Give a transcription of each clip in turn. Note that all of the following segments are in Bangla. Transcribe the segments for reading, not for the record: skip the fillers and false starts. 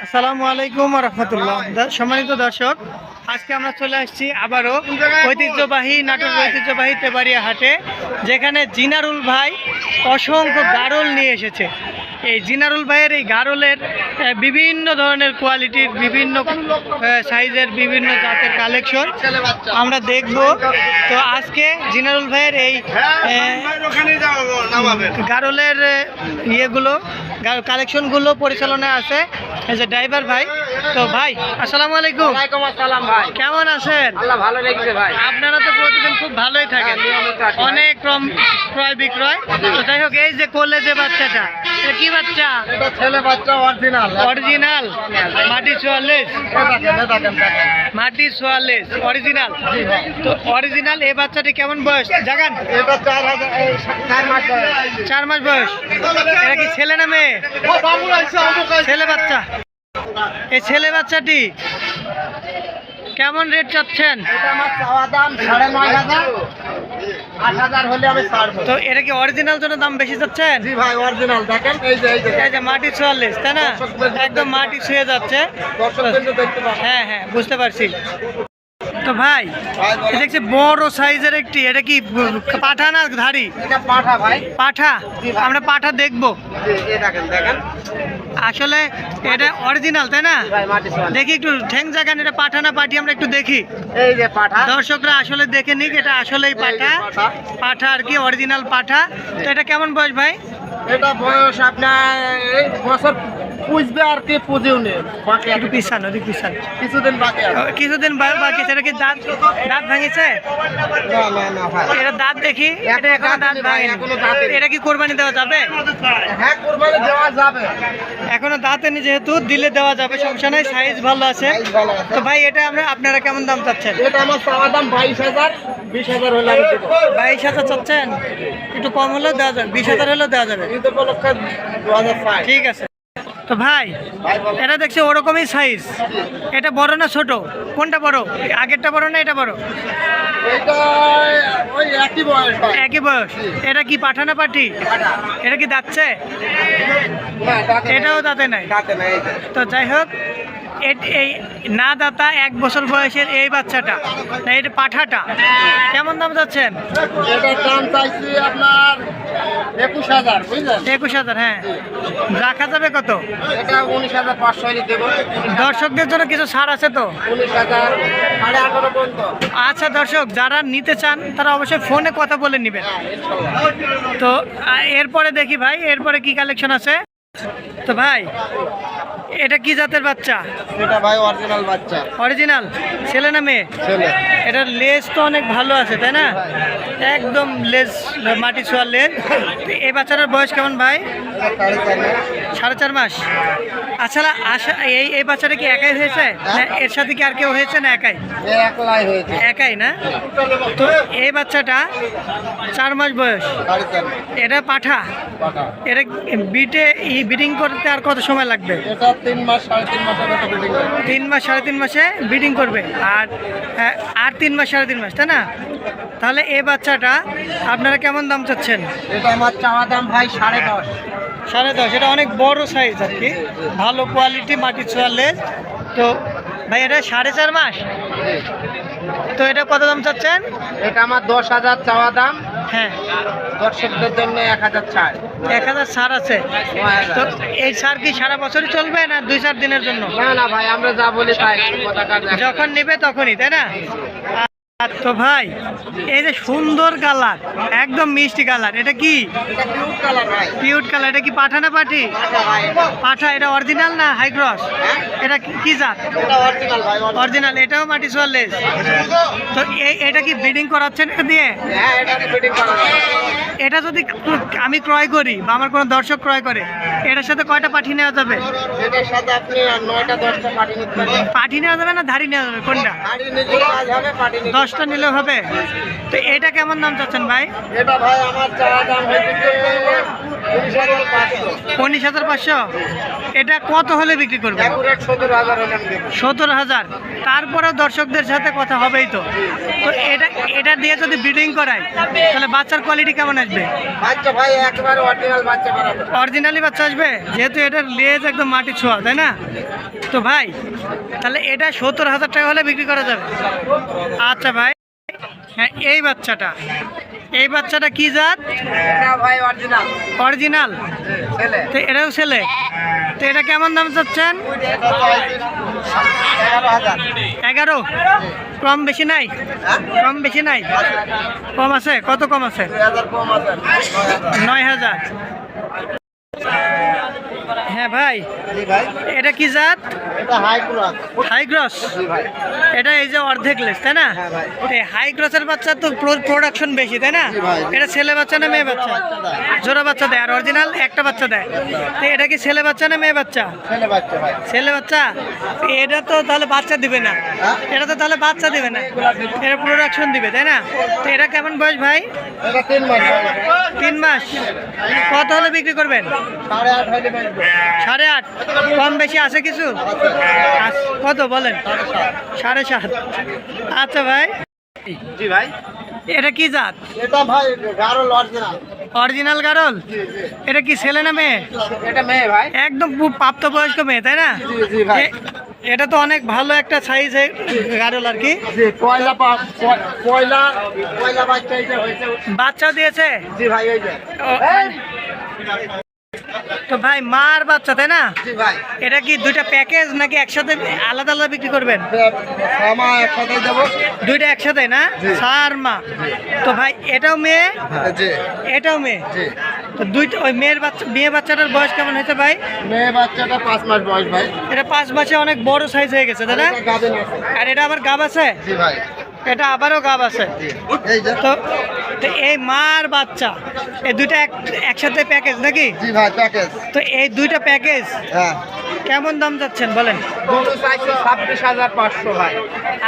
আসসালামু আলাইকুম ওয়া রাহমাতুল্লাহ। সম্মানিত দর্শক, আজকে আমরা চলে আসছি আবারও ঐতিহ্যবাহী নাটোর ঐতিহ্যবাহী তেবাড়িয়া হাটে, যেখানে জিনারুল ভাই অসংখ্য গারল নিয়ে এসেছে। এই জিনারুল ভাইয়ের এই গারলের বিভিন্ন ধরনের কোয়ালিটির, বিভিন্ন সাইজের, বিভিন্ন জাতের কালেকশন আমরা দেখব। তো আজকে জিনারুল ভাইয়ের এই গারলের ইয়েগুলো, কালেকশনগুলো পরিচালনায় আছে এই যে ড্রাইভার ভাই। তো ভাই আসসালামু আলাইকুম। ওয়ালাইকুম আসসালাম ভাই। কেমন আছেন? আল্লাহ ভালো রেখেছে ভাই। আপনারা তো প্রতিদিন খুব ভালোই থাকেন, অনেক ক্রয় বিক্রয়। তো যাই হোক, এই যে কোলে যে বাচ্চাটা, এটা কি বাচ্চা? এটা ছেলে বাচ্চা, অরিজিনাল অরিজিনাল মাটি 44, মাটি 44 অরিজিনাল। তো অরিজিনাল এই বাচ্চাটি কেমন বয়স জাগান? এটা 4 মাস বয়স। 4 মাস বয়স। এটা কি ছেলে না মেয়ে? ছেলে বাচ্চা। এই ছেলে বাচ্চাটি কেমন রেট চাচ্ছেন? এটা আমার চাওয়া দাম 9,500, 8,000 হলে আমি ছাড়বো। তো এটা কি অরিজিনাল জন্য দাম বেশি চাচ্ছেন? জি ভাই, অরিজিনাল দেখেন, এই যে এই যে মাটি 44, তাই না? একদম মাটি ছুঁয়ে যাচ্ছে। দর্শকদের দেখতে পাবেন। হ্যাঁ হ্যাঁ, বুঝতে পারছি। তো ভাই দেখছি বড় সাইজের একটি, এটা কি পাঠা না ধাড়ি? এটা পাঠা ভাই। পাঠা? আমরা পাঠা দেখবো। এই দেখেন আসলে এটা অরিজিনাল, তাই না? ভাই, মাটি সোয়াল। দেখি একটু ঠ্যাং জাগান, এটা পাঠা না পাটি আমরা একটু দেখি। এই যে পাঠা। দর্শকরা আসলে দেখে নিক, এটা আসলেই পাঠা। পাঠা আর কি, অরিজিনাল পাঠা। তো এটা কেমন বয়স ভাই? এটা বয়স আপনার এই বছর পুষবে আর কি, পুঁজিও নেই বাকি, একটু পিছান, ওদিক পিছান। কিছুদিন বাকি আছে। কিছুদিন বাকি। সেটা কি দাঁত ভাঙিছে? না ভাই, এটা দাঁত দেখি। এটা এখনো দাঁত ভাঙেনি। এটা কি কোরবানি দেওয়া যাবে? হ্যাঁ, কুরবানি দেওয়া যাবে। এখনো দাঁতেনি, যেহেতু দিলে দেওয়া যাবে, সমস্যা নাই। সাইজ ভালো আছে। তো ভাই এটা আপনারা কেমন দাম চাচ্ছেন? এটা আমার চাওয়া দাম 22,000, 20,000 হলে আমি দেবো। 22,000 চাচ্ছেন? একটু কম হলেও দেওয়া যাবে, 20,000 হলেও দেওয়া যাবে। ঈদ উপলক্ষে 2005। ঠিক আছে। তো ভাই এটা দেখছি ওরকমই সাইজ। এটা বড় না ছোট? কোনটা বড়? আগেরটা বড় না এটা বড়? এটা ওই একই বয়স ভাই। একই বয়স। এটা কি পাঠা না পাটি? এটা কি দাঁতছে? না, দাঁতে নাই। এটাও দাঁতে নাই। দাঁতে নাই, এই যে। তো যাই হোক, এই না দাতা 1 বছর বয়সের এই বাচ্চাটা, এই পাঠাটা কেমন দাম যাচ্ছেন? এটার দাম চাইছি আপনার 21,000, বুঝলেন? 21,000। হ্যাঁ, রাখা যাবে কত? এটা 19,500 হলে দেবো। দর্শকদের জন্য কিছু ছাড় আছে তো? 19,000, 18,500 পর্যন্ত। আচ্ছা দর্শক, যারা নিতে চান তারা অবশ্যই ফোনে কথা বলে নেবেন। তো এরপরে দেখি ভাই, এরপরে কি কালেকশন আছে। তো ভাই এটা কি জাতের বাচ্চা? এটা ভাই অরিজিনাল বাচ্চা। অরিজিনাল ছেলে না মেয়ে? ছেলে। এটার লেজ তো অনেক ভালো আছে, তাই না? একদম লেজ মাটি ছোঁয়ার লেজ। এই বাচ্চাটার বয়স কেমন ভাই? 4.5 মাস। আচ্ছা এই বাচ্চাটা কি একাই হয়েছে, না এর সাথে কি আর কেউ হয়েছে, না একাই? একলাই হয়েছে। একাই না? তো এই বাচ্চাটা 4 মাস বয়স। এটা পাঠা। এটা ব্রিডিং করতে আর কত সময় লাগবে? এটা 3 মাস, 3.5 মাসের মতো ব্রিডিং করে। 3 মাস 3.5 মাসে ব্রিডিং করবে। আর 3 মাস 3.5 মাস, তাই না? তাহলে এই বাচ্চাটা আপনারা কেমন দাম চাচ্ছেন? এটা আমার চাওয়া দাম ভাই 10.5। 10.5। এটা অনেক বড় সাইজ আর কি, ভালো কোয়ালিটি, মাটি ছোঁয়ার লেজ। তো ভাই এটা 4.5 মাস। তো এটা কত দাম চাচ্ছেন? এটা আমার 10,000 চাওয়া দাম। হ্যাঁ, দর্শকদের জন্য 1,000 ছাড়। 1,000 ছাড় আছে। তো এই ছাড় কি সারা বছরই চলবে, না 2-4 দিনের জন্য? না ভাই, আমরা যা বলি তাই। যখন নেবে তখনই, তাই না? তো ভাই এই যে সুন্দর কালার, একদম মিষ্টি কালার, এটা কি? এটা কিউট কালার ভাই। Cute colour. এটা কি পাঠা না পাটি? পাঠা। এটা অরিজিনাল না হাই ক্রস? এটা কি জাত? এটা অরিজিনাল ভাই। অরিজিনাল। এটাও মাটি ছোঁয়ার লেজ। তো এটা কি ব্রিডিং করাচ্ছেন এটা দিয়ে? হ্যাঁ, এটা ফিটিং করা যায়। এটা যদি আমি ক্রয় করি বা আমার কোনো দর্শক ক্রয় করে, এটার সাথে কয়টা পাঠি নেওয়া যাবে? এটার সাথে আপনি 9টা 10টা পাটি নিতে পারেন। পাঠি নেওয়া যাবে না ধাড়ি নেওয়া যাবে, কোনটা? পাটি নিলে কাজ হবে, পাটি নিলে। 10টা নিলেও হবে। তো এটা কেমন দাম চাচ্ছেন ভাই? এটা ভাই আমার চাওয়া দাম হয়েছে 19,500। এটা কত হলে বিক্রি করবে? 17,000। তারপরেও দর্শকদের সাথে কথা হবেই তো। তো এটা দিয়ে যদি ব্রিডিং করায় তাহলে বাচ্চার কোয়ালিটি কেমন আসবে? বাচ্চা ভাই একবারে অরিজিনাল বাচ্চা বানাবে। অরিজিনালি বাচ্চা আসবে, যেহেতু এটার লেজ একদম মাটি ছোঁয়া, তাই না? তো ভাই তাহলে এটা 70,000 টাকা হলে বিক্রি করা যাবে। আচ্ছা ভাই, হ্যাঁ এই বাচ্চাটা কি জাত? এটা ভাই অরিজিনাল। অরিজিনাল? ছেলে। তো এটাও ছেলে। তো এটা কেমন দাম চাচ্ছেন? 11। কম বেশি নাই? কম বেশি নাই? কম আছে? কত কম আছে? 2000 কম আছে। 9,000। হ্যাঁ ভাই, জি ভাই। এটা কি জাত? এটা হাই ক্রস। High cross? জি ভাই। এটা এই যে অর্ধেক লেস, তাই না? হ্যাঁ ভাই। এই হাই ক্রসের বাচ্চা তো প্রোডাকশন বেশি, তাই না? জি ভাই। এটা ছেলে বাচ্চা না মেয়ে বাচ্চা? জোড়া বাচ্চা দেয়, আর অরিজিনাল একটা বাচ্চা দেয়। তো এটা কি ছেলে বাচ্চা না মেয়ে বাচ্চা? ছেলে বাচ্চা ভাই। ছেলে বাচ্চা। এটা তো তাহলে বাচ্চা দিবে না, এটা তো তাহলে বাচ্চা দিবে না, এটা প্রোডাকশন দিবে, তাই না? তো এটা কেমন বয়স ভাই? এটা 3 মাস ভাই। 3 মাস। কত হলে বিক্রি করবেন? 8.5 হইলে বেচবো। 8.5। কম বেশি আছে কিছু? কত বলেন? 7.5। আচ্ছা ভাই, জি ভাই। এটা কি জাত? এটা ভাই গারল অরিজিনাল। অরিজিনাল গারল? জি জি। এটা কি ছেলে না মেয়ে? এটা মেয়ে ভাই। একদম প্রাপ্তবয়স্ক মেয়ে, তাই না? জি জি ভাই। এটা তো অনেক ভালো একটা সাইজ গারল আর কি। জি পয়লা বাচ্চা এটা হয়েছে। বাচ্চাও দিয়েছে? জি ভাই এই যে। ও, তো ভাই মার বাচ্চা, তাই না? জি ভাই। এটা কি দুইটা প্যাকেজ নাকি একসাথে আলাদা আলাদা বিক্রি করবেন? আমা একসাথে দেব। দুইটা একসাথে না? জি। সার মা। তো ভাই এটাও মেয়ে, জি এটাও মেয়ে। জি। তো দুইটা ওই মেয়ে বাচ্চাটার বয়স কেমন হয়েছে ভাই? মেয়ে বাচ্চাটা 5 মাস বয়স ভাই। এটা 5 মাসে অনেক বড় সাইজ হয়ে গেছে, তাই না? এটা গাবেন আছে। আর এটা আবার গাব আছে? জি ভাই। এটা আবারও গাব আছে। জি। এই যে। তো তো এই মার বাচ্চা এই দুইটা একসাথে প্যাকেজ নাকি? জি ভাই প্যাকেজ। তো এই দুইটা প্যাকেজ হ্যাঁ। কেমন দাম যাচ্ছেন বলেন? দুটো চাইছে 26,500 ভাই।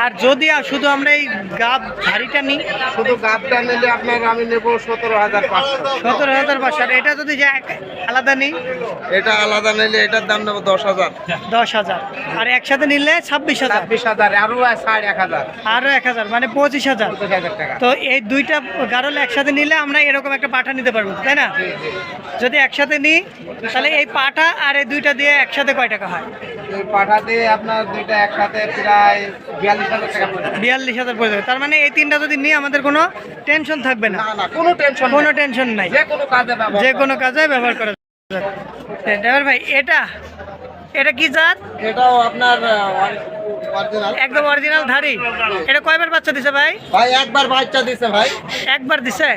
আর যদি শুধু আমরা এই গাব ধাড়িটা নিই? শুধু গাবটা নিলে আপনার আমি নেব 17,500। 17,500। আর এটা যদি যে আলাদা নিই? এটা আলাদা নিলে এটার দাম নেব 10,000। 10,000। আর একসাথে নিলে 26,000। 26,000 আরো 1,500। আরো 1,000 মানে 25,000। 25,000 টাকা। তো এই দুইটা গারল একসাথে নিলে আমরা এরকম একটা পাঠা নিতে পারবো, তাই না? জি জি। যদি একসাথে নিই তাহলে এই পাঠা আর এই দুইটা দিয়ে একসাথে কয় টাকা হয়? এই পাঠাতে আপনার দুইটা একসাথে প্রায় 42,000 টাকা পড়বে। 42,000 পড়ে যাবে। তার মানে এই তিনটা যদি নিই আমাদের কোনো টেনশন থাকবে না, না না কোনো টেনশন কোনো টেনশন নাই, যে কোনো কাজে ব্যবহার যে করা কোনো কাজে ব্যবহার করা যাবে। ড্রাইভার ভাই এটা কি জাত? এটাও আপনার অরিজিনাল। একদম অরিজিনাল ধাড়ি। এটা কয়বার বাচ্চা দিছে ভাই? ভাই একবার বাচ্চা দিছে ভাই। একবার দিছে?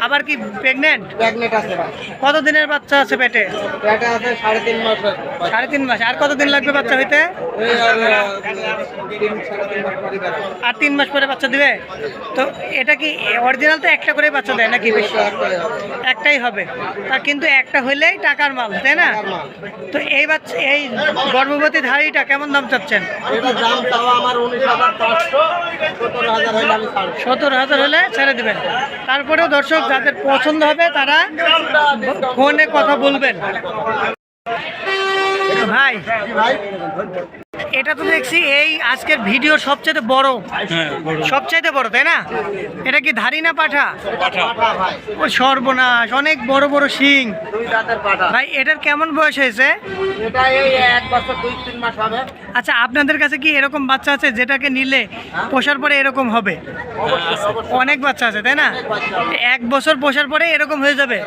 আবার কি প্রেগনেন্ট? প্রেগনেন্ট আছে ভাই। কত দিনের বাচ্চা আছে পেটে? এটা আছে 3.5 মাসের। 3.5 মাস। আর কতদিন লাগবে বাচ্চা হইতে? এই আর 3-3.5 মাস পরে দেবে। আর 3 মাস পরে বাচ্চা দিবে? তো এটা কি অরিজিনাল তো একটা করে বাচ্চা দেয় নাকি বেশি? একটাই হবে। তা কিন্তু একটা হইলেই টাকার মাল, তাই না? তো এই বাচ্চা এই গর্ভবতী ধাড়িটা কেমন দাম চাচ্ছেন? এটা দাম চাও আমার 19,500। 17,000 হইলে আমি ছাড়ব। 17,000 হলে ছেড়ে দিবেন। তারপরেও দর্শক যাদের পছন্দ হবে তারা ফোনে কথা বলবেন। ভাই ভাই এটা তো দেখছি এই আজকের ভিডিওর সবচেয়ে বড়, সবচাইতে বড়, তাই না? এটা কি ধাড়ি না পাঠা? পাঠা ভাই। ও সর্বনাশ, অনেক বড় বড় শিং। দুই দাঁতের পাঠা। ভাই এটার কেমন বয়স হয়েছে? এটা এই 1 বছর 2-3 মাস হবে। আচ্ছা আপনাদের কাছে কি এরকম বাচ্চা আছে যেটাকে নিলে পোষার পরে এরকম হবে? অনেক বাচ্চা আছে, তাই না? 1 বছর পোষার পরে এরকম হয়ে যাবে।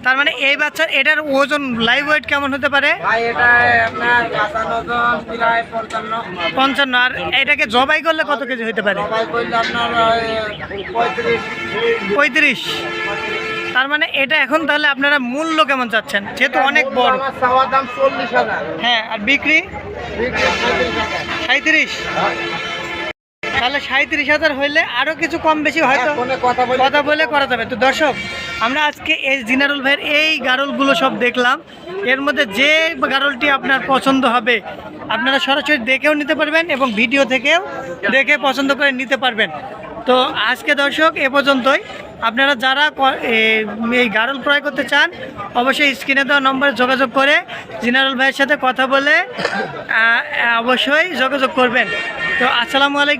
তার মানে এই বাচ্চার এটার ওজন লাইভ ওয়েট কেমন হতে পারে? ভাই এটা আপনার কাঁচানো ওজন প্রায় 55। 55। আর এটাকে জবাই করলে কত কেজি হতে পারে? সবাই বললে আপনার 35। 35। তার মানে এটা এখন তাহলে আপনারা মূল্য কেমন চাচ্ছেন যেহেতু অনেক বড়? আমার চাওয়ার দাম 40,000। হ্যাঁ, আর বিক্রি? বিক্রি 35,000। 37। তাহলে 37,000 হইলে আরো কিছু কম বেশি হয়তো ফোনে কথা বলে করা যাবে। তো দর্শক আমরা আজকে এই জিনারুল ভাইয়ের এই গারলগুলো সব দেখলাম। এর মধ্যে যে গারলটি আপনার পছন্দ হবে আপনারা সরাসরি দেখেও নিতে পারবেন এবং ভিডিও থেকেও দেখে পছন্দ করে নিতে পারবেন। তো আজকে দর্শক এ পর্যন্তই। আপনারা যারা এই গাড়ল ক্রয় করতে চান অবশ্যই স্ক্রিনে দেওয়া নম্বরে যোগাযোগ করে জিনারুল ভাইয়ের সাথে কথা বলে অবশ্যই যোগাযোগ করবেন। তো আসসালামু আলাইকুম।